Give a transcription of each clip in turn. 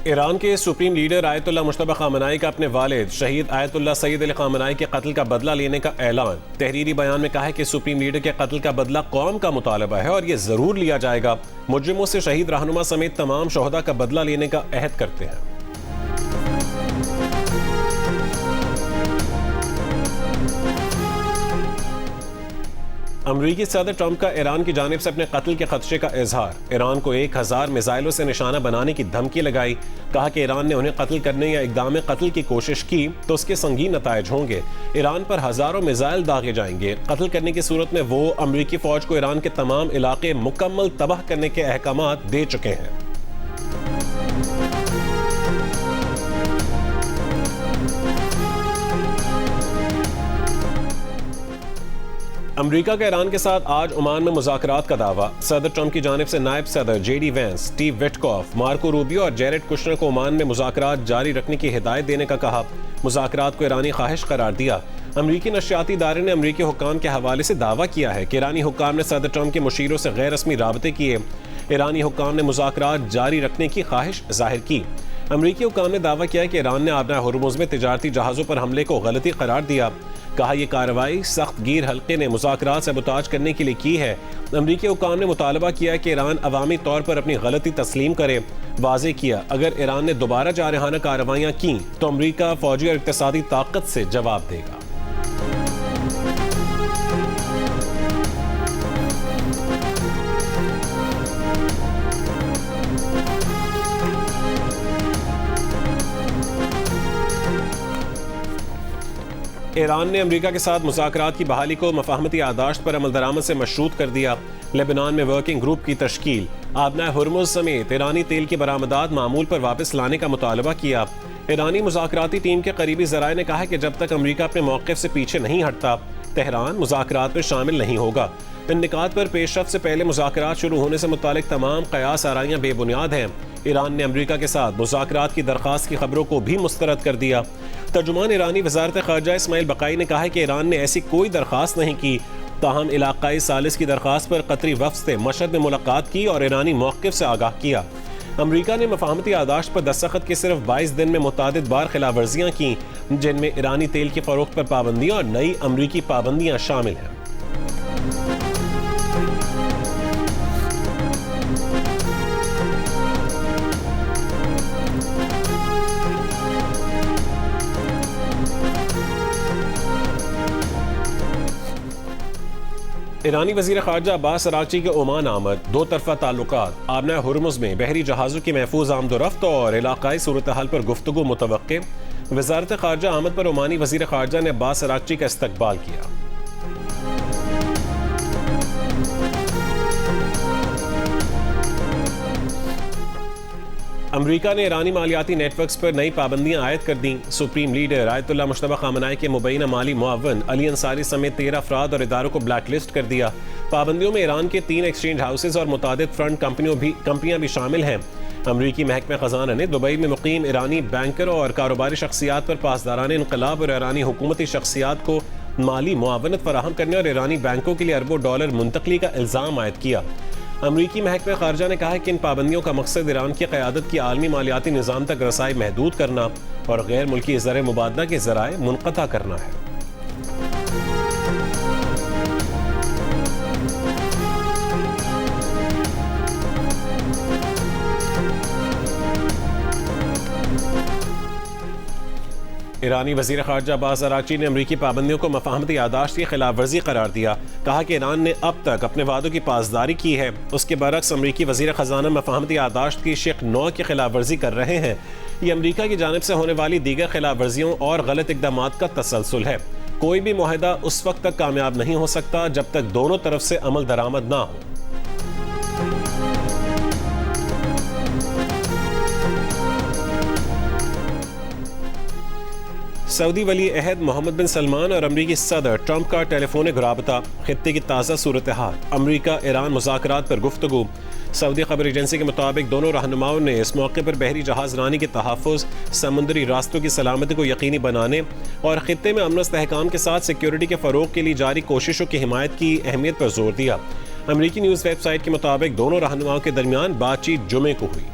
Iran के supreme leader Ayatollah Mojtaba Khamenei का अपने वालिद शहीद आयतुल्लाह सईद अली ख़ामेनी के कत्ल का बदला लेने का ऐलान। तहरीरी बयान में कहा है कि सुप्रीम लीडर के कत्ल का बदला कौम का मुतालबा है और ये जरूर लिया जाएगा। मुजरिमों से शहीद रहनुमा समेत तमाम शोहदा का बदला लेने का अहद करते हैं। अमरीकी सदर ट्रंप का ईरान की जानिब से अपने कत्ल के खदशे का इजहार। ईरान को 1000 मिसाइलों से निशाना बनाने की धमकी लगाई। कहा कि ईरान ने उन्हें कत्ल करने या इक़दाम कत्ल की कोशिश की तो उसके संगीन नतायज होंगे। ईरान पर हजारों मिसाइल दागे जाएंगे। कत्ल करने की सूरत में वो अमरीकी फौज को ईरान के तमाम इलाके मुकम्मल तबाह करने के अहकामात दे चुके हैं। अमरीका का ईरान के साथ आज ओमान में मुज़ाकरात का दावा। सदर ट्रंप की जानिब से नायब सदर JD Vance, Steve Witkoff, Marco Rubio और जेरेड कुशनर को ओमान में मुज़ाकरात जारी रखने की हिदायत देने का कहा। मुज़ाकरात को ईरानी ख्वाहिश करार दिया। अमरीकी नशियाती इदारे ने अमरीकी हुक्काम के हवाले से दावा किया है कि ईरानी हुक्काम ने सदर ट्रंप के मुशीरों से गैर रस्मी राबते किए। ईरानी हुक्काम ने मुज़ाकरात जारी रखने की ख्वाहिश जाहिर की। अमरीकी हुक्काम ने दावा किया कि ईरान ने आबना हुर्मुज़ में तिजारती जहाज़ों पर हमले को गलती करार दिया। कहा यह कार्रवाई सख्त गिर हल्के ने मुज़ाकरात सबूताज करने के लिए की है। अमरीकी हुक्काम ने मुतालबा किया कि ईरान अवामी तौर पर अपनी गलती तस्लीम करे। वाज़े किया अगर ईरान ने दोबारा जारहाना कार्रवाइयाँ की तो अमरीका फौजी और इक़्तिसादी ताकत से जवाब देगा। ईरान ने अमरीका के साथ मुज़ाकरात की बहाली को मफाहमती यादाश्त पर अमल दरामद से मशरूत कर दिया। लेबनान में वर्किंग ग्रुप की तश्कील। आबना हुर्मुज़ समेत ईरानी तेल की बरामदात मामूल पर वापस लाने का मुतालबा किया। ईरानी मुज़ाकराती टीम के करीबी ज़राए ने कहा है कि जब तक अमरीका अपने मौक़िफ़ से पीछे नहीं हटता तेहरान मुज़ाकरात में शामिल नहीं होगा। इन निकात पर पेशरफ्त से पहले मुज़ाकरात शुरू होने से मुतालिक तमाम क़यास आराइयाँ बेबुनियाद हैं। ईरान ने अमरीका के साथ मुज़ाकरात की दरख्वास्त की खबरों को भी मुस्तरद कर दिया। तर्जुमान ईरानी वज़ारत ख़ारजा इस्माइल बक़ाई ने कहा है कि ईरान ने ऐसी कोई दरख्वास्त नहीं की। ताहम इलाक़ाई सालिस की दरख्वास्त पर कतरी वफ़द से मशहद में मुलाकात की और ईरानी मौक़िफ़ से आगाह किया। अमरीका ने मफाहमती यादाश्त पर दस्तखत के सिर्फ 22 दिन में मुतादिद बार खिलाफ वर्जियाँ की, जिनमें ईरानी तेल की फ़रोख्त पर पाबंदियाँ और नई अमरीकी पाबंदियाँ शामिल हैं। ईरानी वज़ीर ख़ारजा अब्बास अराग़ची के ओमान आमद। दो तरफ़ा ताल्लुकात, आबना हुर्मुज़ में बहरी जहाज़ों की महफूज आमदोरफ्त और इलाक़ाई सूरत हाल पर गुफ्तगू मुतवक्के। वज़ारत ख़ारजा आमद पर ओमानी वज़ीर ख़ारजा ने अब्बास अराग़ची का इस्तक़बाल किया। अमरीका ने ईरानी मालियाती नेटवर्क्स पर नई पाबंदियां आयद कर दी। Supreme leader Ayatollah Mojtaba Khamenei के मुबैना माली मुआवन अली अंसारी समेत 13 अफराद और इदारों को ब्लैक लिस्ट कर दिया। पाबंदियों में ईरान के 3 एक्सचेंज हाउसेज और मुतादिद फ्रंट कंपनियां भी शामिल हैं। अमरीकी महकमा ख़जाना ने दुबई में मुकीम ईरानी बैंकर और कारोबारी शख्सियात पर पासदारान इनकलाब और ईरानी हुकूमती शख्सियात को माली मुआवनत फराहम करने और ईरानी बैंकों के लिए अरबों डॉलर मुंतकली का इल्ज़ाम आयद किया। अमरीकी महकमा ख़ारजा ने कहा है कि इन पाबंदियों का मकसद ईरान की क़यादत की आलमी मालियाती निज़ाम तक रसाई महदूद करना और गैर मुल्की ज़र मुबादला के ज़राए मुनक़ता करना है। ईरानी वज़ीर ख़ारजा अब्बास अराग़ची ने अमरीकी पाबंदियों को मफाहमती यादाश्त की खिलाफ वर्जी करार दिया। कहा कि ईरान ने अब तक अपने वादों की पासदारी की है। उसके बरक्स अमरीकी वज़ीर ख़जाना मफाहमती यादाश्त की शिक 9 की खिलाफ वर्जी कर रहे हैं। ये अमरीका की जानिब से होने वाली दीगर खिलाफ वर्जियों और गलत इक़दामात का तसलसल है। कोई भी मुआहदा उस वक्त तक कामयाब नहीं हो सकता जब तक दोनों तरफ से अमल दरामद ना हो। सऊदी वली अहद मोहम्मद बिन सलमान और अमरीकी सदर ट्रंप का टेलीफोनिक राबता। खित्ते की ताज़ा सूरत हाल, अमरीका ईरान मुज़ाकरात पर गुफ्तगू। सऊदी खबर एजेंसी के मुताबिक दोनों रहनुमाओं ने इस मौके पर बहरी जहाज़ रानी के तहफ़्फ़ुज़, समुद्री रास्तों की सलामती को यकीनी बनाने और खित्ते में अमन इस्तेहकाम के साथ सिक्योरिटी के फ़रोग़ के लिए जारी कोशिशों की हिमायत की अहमियत पर जोर दिया। अमरीकी न्यूज़ वेबसाइट के मुताबिक दोनों रहनुमाओं के दरमियान बातचीत जुमे को हुई।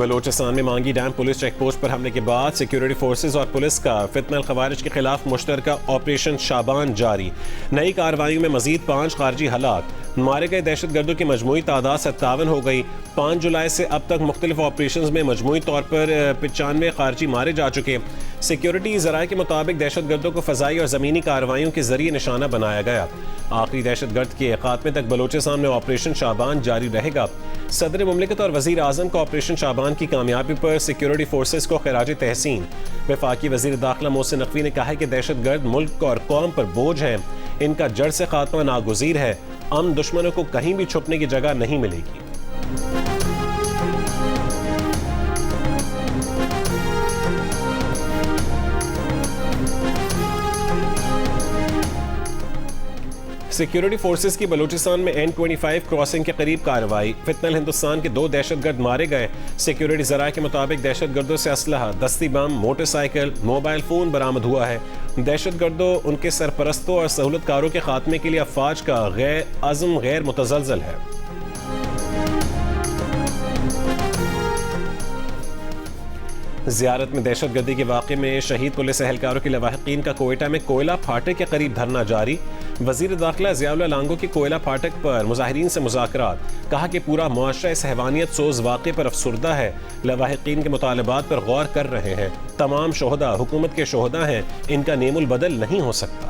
बलोचिस्तान में मांगी डैम पुलिस चेक पोस्ट पर हमले के बाद सिक्योरिटी फोर्सेज और पुलिस का फितनल खवारिज के खिलाफ मुश्तरका ऑपरेशन शाबान जारी। नई कार्रवाइयों में मजीद 5 खारजी हलाक, मारे गए दहशतगर्दों की मजमूई तादाद 57 हो गई। 5 जुलाई से अब तक मुख्तलिफ ऑपरेशन में मजमूई तौर पर 95 खारजी मारे जा चुके। सिक्योरिटी ज़राए के मुताबिक दहशतगर्दों को फ़ज़ाई और ज़मीनी कार्रवाइयों के जरिए निशाना बनाया गया। आखिरी दहशतगर्द के खात्मे तक बलोचिस्तान में ऑपरेशन शाबान जारी रहेगा। सदर मुमलिकत और वज़ीर आज़म को ऑपरेशन शाबान की कामयाबी पर सिक्योरिटी फोर्सेस को खिराज तहसीन। वफाकी वज़ीर दाखिला मोहसिन नकवी ने कहा है कि दहशतगर्द मुल्क और कौम पर बोझ है, इनका जड़ से खात्मा नागुज़ीर है। अमन दुश्मनों को कहीं भी छुपने की जगह नहीं मिलेगी। सिक्योरिटी फोर्सेस की बलूचिस्तान में N25 क्रॉसिंग के करीब कार्रवाई। फितनल हिंदुस्तान के 2 दहशतगर्द मारे गए। सिक्योरिटी ज़राए के मुताबिक दहशतगर्दों से असलहा, दस्ती बम, मोटरसाइकिल, मोबाइल फ़ोन बरामद हुआ है। दहशतगर्दों, उनके सरपरस्तों और सहूलतकारों के खात्मे के लिए अफवाज का अज़्म गैर मुतज़लज़ल है। ज़ियारत में दहशतगर्दी के वाक़े में शहीद पुलिस एहलकारों के लवाहिकीन का कोयटा में कोयला फाटक के करीब धरना जारी। वज़ीर दाखिला ज़ियाउल्लाह लांगो की कोयला फाटक पर मुज़ाहिरीन से मुज़ाकरात। कहा कि पूरा मुआशरा इस हैवानियत सोज़ वाक़े पर अफसुर्दा है। लवाहिकीन के मुतालबात पर गौर कर रहे हैं। तमाम शोहदा हुकूमत के शोहदा हैं, इनका नेमुल बदल नहीं हो सकता।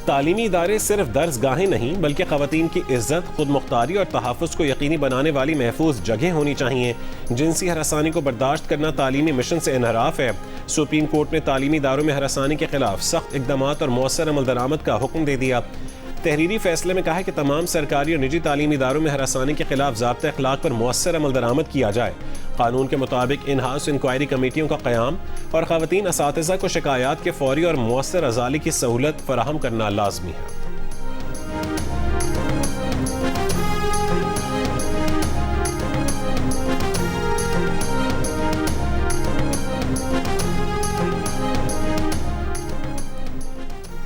तालीमी इदारे सिर्फ दर्सगाहें नहीं बल्कि ख़वातीन की इज्जत, खुद मुख्तारी और तहफ़्फ़ुज़ को यकीनी बनाने वाली महफूज जगह होनी चाहिए। जिनसी हरासानी को बर्दाश्त करना तालीमी मिशन से इनहराफ है। सुप्रीम कोर्ट ने तालीमी इदारों में हरासानी के खिलाफ सख्त इक़दामात और मौसर अमल दरामद का हुक्म दे दिया। तहरीरी फैसले में कहा है कि तमाम सरकारी और निजी तालीमी इदारों में हरासानी के खिलाफ ज़ाब्ता अखलाक पर मौसर अमल दरामद किया जाए। कानून के मुताबिक इन हाउस इंक्वायरी कमेटियों का क़याम और ख़वातीन असातिज़ा को शिकायत के फौरी और मौसर अज़ाली की सहूलत फराहम करना लाजमी है।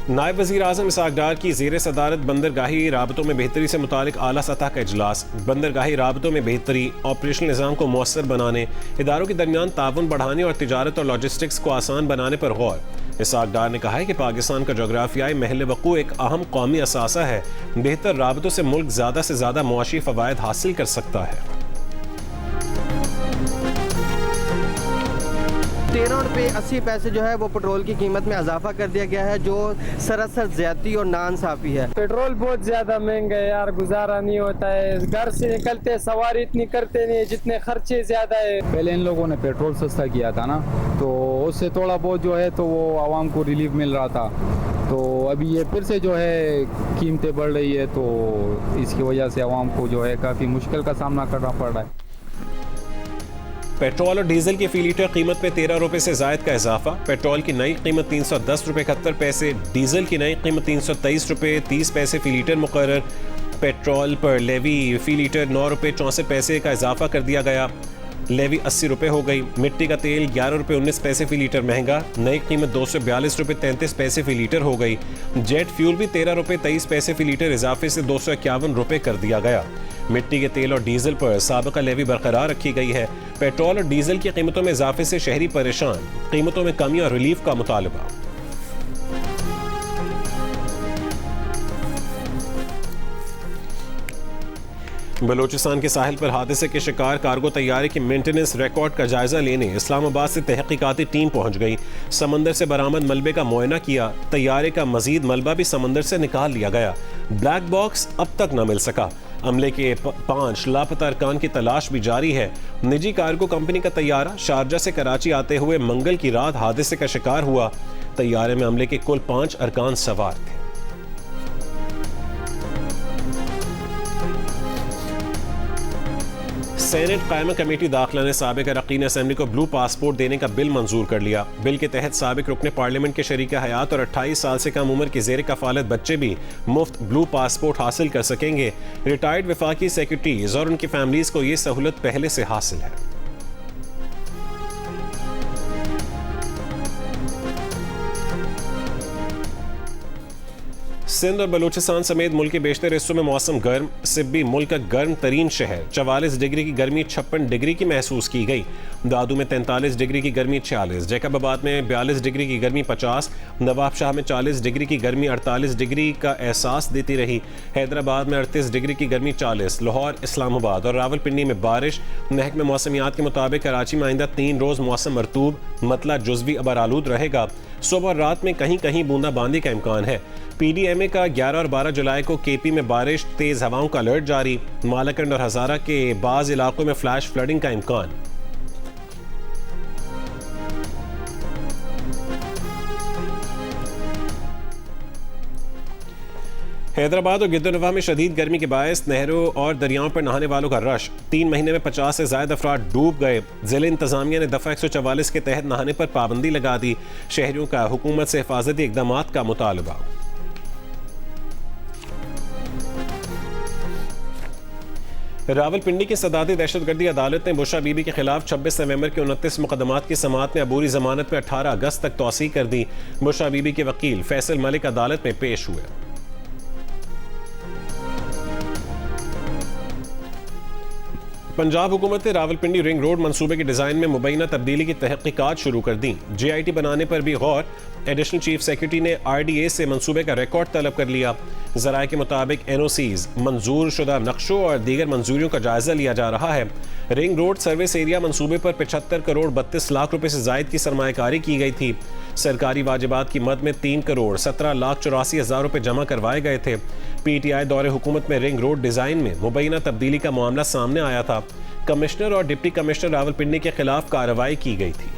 नायब वज़ीर आज़म इसहाक़ डार की ज़ेर सदारत बंदरगाही राबतों में बेहतरी से मुतालिक आला सतह का इजलास। बंदरगाही राबतों में बेहतरी, ऑपरेशनल निज़ाम को मौसर बनाने, इदारों के दरमियान ताउन बढ़ाने और तिजारत और लॉजिस्टिक्स को आसान बनाने पर गौर। इसहाक़ डार ने कहा है कि पाकिस्तान का जोग्राफियाई महल वक़ू एक अहम कौमी असासा है। बेहतर राबतों से मुल्क ज़्यादा से ज़्यादा मुआशी फ़वायद हासिल कर सकता है। 13 रुपये 80 पैसे जो है वो पेट्रोल की कीमत में इजाफा कर दिया गया है, जो सरासर ज़्यादती और नाइंसाफ़ी है। पेट्रोल बहुत ज़्यादा महंगा है यार, गुजारा नहीं होता है। घर से निकलते सवारी इतनी करते नहीं, जितने खर्चे ज़्यादा है। पहले इन लोगों ने पेट्रोल सस्ता किया था ना, तो उससे थोड़ा बहुत जो है तो वो आवाम को रिलीफ मिल रहा था। तो अभी ये फिर से जो है कीमतें बढ़ रही है, तो इसकी वजह से आवाम को जो है काफ़ी मुश्किल का सामना करना पड़ रहा है। पेट्रोल और डीजल की फी लीटर कीमत में 13 रुपये से ज़ायद का इजाफा। पेट्रोल की नई कीमत 310 रुपये 71 पैसे, डीजल की नई कीमत 323 रुपये 30 पैसे फ़ी लीटर मुकर्रर। पेट्रोल पर लेवी फ़ी लीटर 9 रुपये 64 पैसे का इजाफा कर दिया गया। लेवी 80 रुपये हो गई। मिट्टी का तेल 11 रुपये 19 पैसे फ़ी लीटर महंगा, नई कीमत 242 रुपये 33 पैसे फ़ी लीटर हो गई। जेट फ्यूल भी 13 रुपये 23 पैसे फ़ी लीटर इजाफे से 251 रुपये कर दिया गया। मिट्टी के तेल और डीजल पर साबिका लेवी बरकरार रखी गई है। पेट्रोल और डीजल की कीमतों में इजाफे से शहरी परेशान, कीमतों में कमी और रिलीफ का मुतालबा। बलूचिस्तान के साहिल पर हादसे के शिकार कार्गो तैयारे की मेंटेनेंस रिकॉर्ड का जायजा लेने इस्लामाबाद से तहकीकाती टीम पहुंच गई। समंदर से बरामद मलबे का मुआयना किया। तैयारे का मजीद मलबा भी समंदर से निकाल लिया गया। ब्लैक बॉक्स अब तक न मिल सका। अमले के 5 लापता अरकान की तलाश भी जारी है। निजी कार्गो कंपनी का तैयारा शारजा से कराची आते हुए मंगल की रात हादसे का शिकार हुआ। तैयारे में अमले के कुल 5 अरकान सवार थे। सेनेट कायमा कमेटी दाखिला ने साबिक अरकान असेंबली को ब्लू पासपोर्ट देने का बिल मंजूर कर लिया। बिल के तहत साबिक रुकने पार्लियामेंट के शरीक हयात और 28 साल से कम उम्र के ज़ेर कफालत बच्चे भी मुफ्त ब्लू पासपोर्ट हासिल कर सकेंगे। रिटायर्ड वफाकी सेक्रेटरीज और उनकी फैमिलीज को ये सहूलत पहले से हासिल है। सिंध और बलूचिस्तान समेत मुल्क के बेशतर हिस्सों में मौसम गर्म। सिब्बी मुल्क का गर्म तरीन शहर, 44 डिग्री की गर्मी 56 डिग्री की महसूस की गई। दादू में 43 डिग्री की गर्मी 46, जैकबाबाद में 42 डिग्री की गर्मी 50, नवाबशाह में 40 डिग्री की गर्मी 48 डिग्री का एहसास देती रही। हैदराबाद में 38 डिग्री की गर्मी 40, लाहौर, इस्लामाबाद और रावलपिंडी में बारिश। महकमे मौसमियात के मुताबिक कराची में आइंदा 3 रोज मौसम मरतूब, मतला जुज़वी अबर आलूद रहेगा। सुबह और रात में कहीं कहीं बूंदाबांदी का इम्कान है। PDMA का 11 और 12 जुलाई को KP में बारिश, तेज हवाओं का अलर्ट जारी। मालाकंड और हजारा के बाज इलाकों में फ्लैश फ्लडिंग का इम्कान। हैदराबाद और गिद्दनवा में शदीद गर्मी के बायस नहरों और दरियाओं पर नहाने वालों का रश। 3 महीने में 50 से ज्यादा अफराद डूब गए। जिले इंतजामिया ने दफा 144 के तहत नहाने पर पाबंदी लगा दी। शहरियों का हुकूमत से हिफाजती इकदाम का मुतालबा। रावलपिंडी की सदाती दहशतगर्दी अदालत ने बुशरा बीबी के खिलाफ 26 नवंबर के 29 मुकदमात की समाअत में अबूरी जमानत में 18 अगस्त तक तौसीह कर दी। बुशरा बीबी के वकील फैसल मलिक अदालत में पेश हुए। पंजाब हुकूमत ने रावलपिंडी रिंग रोड मंसूबे के डिजाइन में मुबैना तब्दीली की तहकीकात शुरू कर दी। JIT बनाने पर भी गौर। एडिशनल चीफ सेक्रेटरी ने RDA से मंसूबे का रिकॉर्ड तलब कर लिया। ज़राए के मुताबिक NOCs, मंजूर शुदा नक्शों और दीगर मंजूरियों का जायजा लिया जा रहा है। रिंग रोड सर्विस एरिया मंसूबे पर 75 करोड़ 32 लाख रुपए से जायद की सरमायाकारी की गई थी। सरकारी वाजिबात की मद में 3 करोड़ 17 लाख 84 हजार रुपए जमा करवाए गए थे। PTI दौरे हुकूमत में रिंग रोड डिजाइन में मुबैना तब्दीली का मामला सामने आया था। कमिश्नर और डिप्टी कमिश्नर रावलपिंडी के खिलाफ कार्रवाई की गई थी।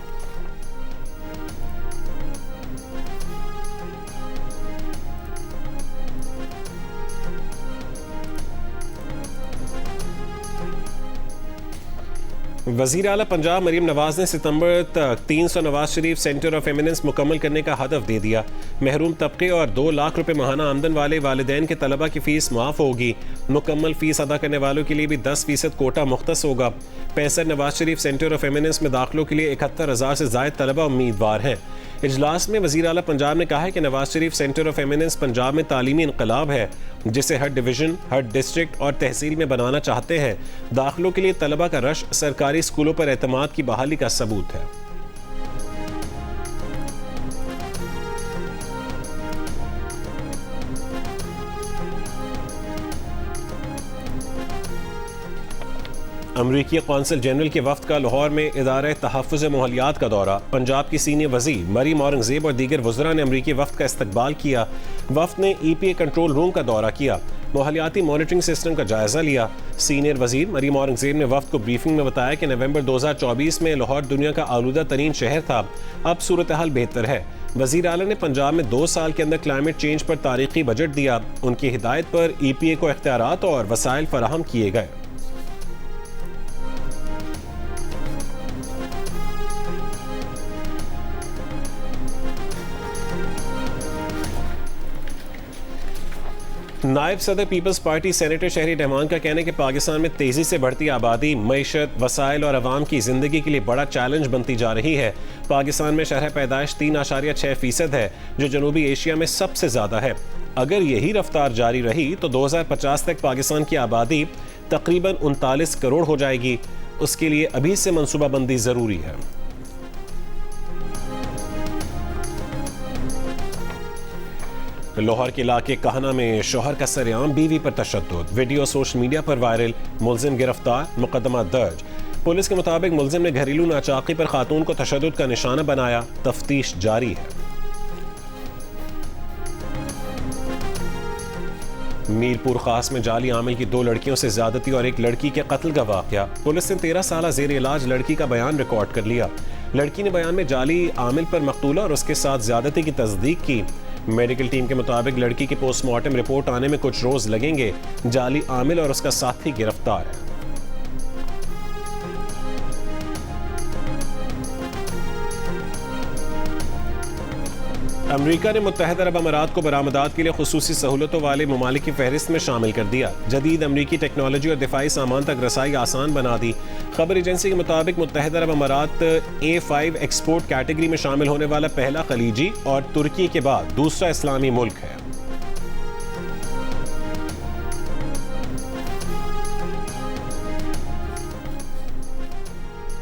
वज़ीर आला पंजाब मरीम नवाज ने सितंबर तक 300 Nawaz Sharif centre of eminence मुकम्मल करने का हदफ दे दिया। महरूम तबके और 2 लाख रुपए माहाना आमदन वाले वालिदैन के तलबा की फीस माफ होगी। मुकम्मल फीस अदा करने वालों के लिए भी 10% कोटा मुख्तस होगा। 65 Nawaz Sharif centre of eminence में दाखिलों के लिए 71,000 से ज़ायद तलबा उम्मीदवार हैं। इजलास में वज़ीर आला पंजाब ने कहा है कि Nawaz Sharif centre of eminence Punjab में तालीमी इनकलाब है, जिसे हर डिवीज़न, हर डिस्ट्रिक्ट और तहसील में बनाना चाहते हैं। दाखिलों के लिए तलबा का रश सरकारी स्कूलों पर एतमाद की बहाली का सबूत है। अमरीकी कौंसल जनरल के वफ्द का लाहौर में इदारे तहफ़्फ़ुज़ माहौलियात का दौरा। पंजाब की सीनियर वज़ीर मरीम औरंगज़ेब और दीगर वज़रा ने अमरीकी वफ्द का इस्तकबाल किया। वफ्द ने EPA कंट्रोल रूम का दौरा किया, माहौलियाती मॉनिटरिंग सिस्टम का जायजा लिया। सीनियर वज़ीर मरीम औरंगज़ेब ने वफ्द को ब्रीफिंग में बताया कि नवंबर 2024 में लाहौर दुनिया का आलूदा तरीन शहर था, अब सूरत हाल बेहतर है। वज़ीर आला ने पंजाब में 2 साल के अंदर क्लाइमेट चेंज पर तारीखी बजट दिया। उनकी हिदायत पर EPA को इख्तियारात और वसाइल फराहम किए गए। नायब सदर पीपल्स पार्टी सेनेटर शहरी रहमान का कहना है कि पाकिस्तान में तेजी से बढ़ती आबादी मईशत, वसाइल और आवाम की जिंदगी के लिए बड़ा चैलेंज बनती जा रही है। पाकिस्तान में शरह पैदाइश 3.6% है, जो जनूबी एशिया में सबसे ज्यादा है। अगर यही रफ्तार जारी रही तो 2050 तक पाकिस्तान की आबादी तकरीबन 39 करोड़ हो जाएगी। उसके लिए अभी से मनसूबाबंदी जरूरी है। लाहौर के इलाके कहना में शोहर का सरेआम बीवी पर तशद्दुद, वीडियो सोशल मीडिया पर वायरल, मुलजिम गिरफ्तार, मुकदमा दर्ज। पुलिस के मुताबिक मुलजिम ने घरेलू नाचाकी पर खातून को तशद्दुद का निशाना बनाया। तफ्तीश जारी है। मीरपुर खास में जाली आमिल की 2 लड़कियों से ज्यादती और 1 लड़की के कत्ल का वाकया। पुलिस ने 13 साल जेर इलाज लड़की का बयान रिकॉर्ड कर लिया। लड़की ने बयान में जाली आमिल पर मकतूला और उसके साथ ज्यादती की तस्दीक की। मेडिकल टीम के मुताबिक लड़की की पोस्टमार्टम रिपोर्ट आने में कुछ रोज लगेंगे। जाली आमिल और उसका साथी गिरफ्तार है। अमरीका ने मुत्तहदा अरब अमारात को बरामदात के लिए खुसूसी सहूलतों वाले ममालिक की फहरिस्त में शामिल कर दिया। जदीद अमरीकी टेक्नोलॉजी और दिफाई सामान तक रसाई आसान बना दी। खबर एजेंसी के मुताबिक मुत्तहदा अरब अमारात A5 एक्सपोर्ट कैटेगरी में शामिल होने वाला पहला खलीजी और तुर्की के बाद दूसरा इस्लामी मुल्क है।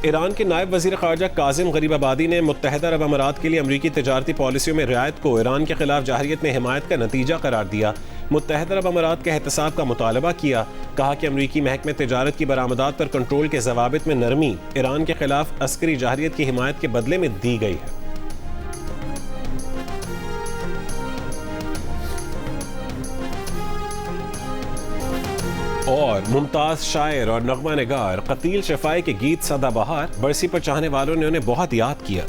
ईरान के नायब वज़ीर ख़ारजा कासिम गरीबाबादी ने मुत्तहिदा अरब अमारात के लिए अमरीकी तिजारती पॉलिसियों में रियायत को ईरान के खिलाफ जाहरियत में हिमायत का नतीजा करार दिया। मुत्तहिदा अरब अमारात के एहतसाब का मुतालबा किया। कहा कि अमरीकी महकमे तिजारत की बरामदात पर कंट्रोल के ज़वाबित में नरमी ईरान के खिलाफ अस्करी जाहरियत की हिमायत के बदले में दी गई है। और मुमताज शायर और नगमा निगार कतील शफाई के गीत सदाबहार बरसी पर चाहने वालों ने उन्हें बहुत याद किया।